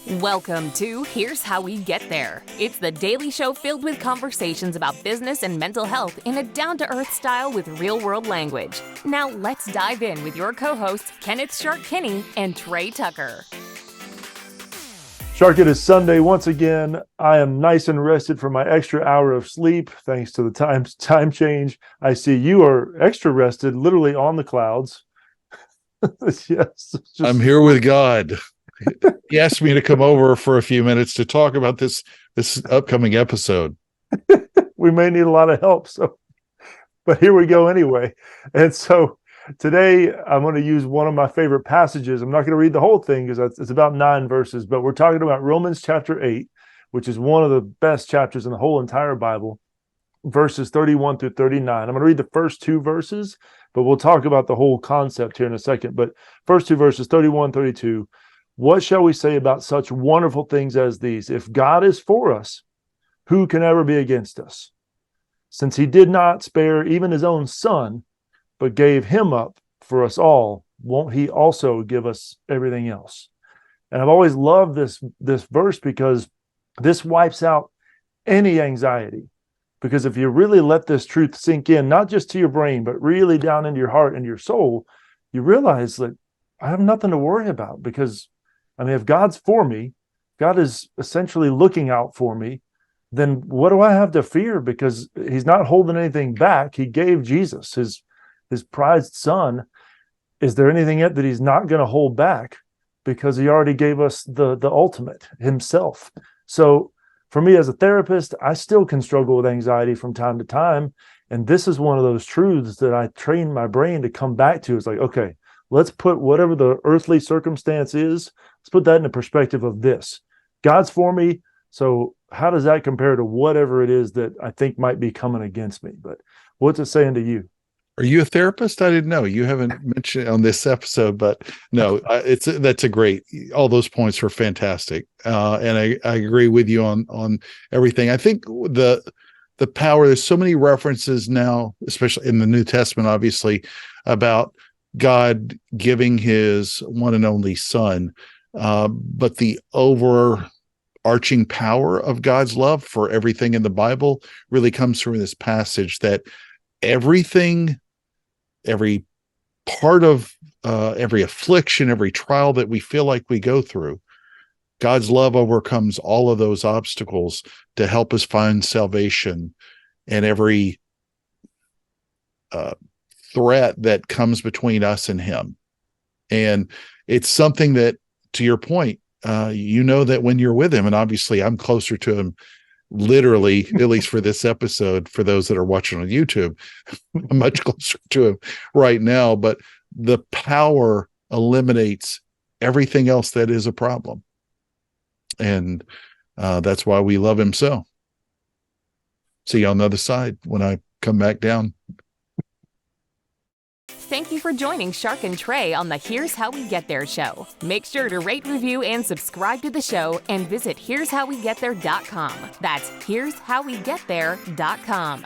Welcome to Here's How We Get There. It's the daily show filled with conversations about business and mental health in a down-to-earth style with real-world language. Now let's dive in with your co-hosts, Kenneth Shark Kinney and Trey Tucker. Shark, it is Sunday once again. I am nice and rested from my extra hour of sleep, thanks to the time change. I see you are extra rested, literally on the clouds. Yes, I'm here with God. He asked me to come over for a few minutes to talk about this upcoming episode. We may need a lot of help, but here we go anyway. And so today I'm going to use one of my favorite passages. I'm not going to read the whole thing because it's about 9 verses, but we're talking about Romans chapter 8, which is one of the best chapters in the whole entire Bible, verses 31 through 39. I'm going to read the first 2 verses, but we'll talk about the whole concept here in a second. But first 2 verses, 31, 32. What shall we say about such wonderful things as these? If God is for us, who can ever be against us? Since he did not spare even his own son, but gave him up for us all, won't he also give us everything else? And I've always loved this verse because this wipes out any anxiety. Because if you really let this truth sink in, not just to your brain, but really down into your heart and your soul, you realize that I have nothing to worry about. Because if God's for me, God is essentially looking out for me, then what do I have to fear? Because he's not holding anything back. He gave Jesus, his prized son. Is there anything yet that he's not going to hold back? Because he already gave us the ultimate, himself. So for me as a therapist, I still can struggle with anxiety from time to time. And this is one of those truths that I train my brain to come back to. It's like, okay, let's put whatever the earthly circumstance is, let's put that in the perspective of this. God's for me, so how does that compare to whatever it is that I think might be coming against me? But what's it saying to you? Are you a therapist? I didn't know. You haven't mentioned it on this episode, but no, that's a great. All those points were fantastic, and I agree with you on everything. I think the power. There's so many references now, especially in the New Testament, obviously, about God giving his one and only son, but the overarching power of God's love for everything in the Bible really comes through this passage that everything, every part of every affliction, every trial that we feel like we go through, God's love overcomes all of those obstacles to help us find salvation, and every threat that comes between us and him. And it's something that, to your point, that when you're with him, and obviously I'm closer to him literally, at least for this episode, for those that are watching on YouTube, I'm much closer to him right now, but the power eliminates everything else that is a problem. And that's why we love him so. See you on the other side when I come back down. Thank you for joining Shark and Trey on the Here's How We Get There show. Make sure to rate, review, and subscribe to the show and visit here'showwegetthere.com. That's here'showwegetthere.com.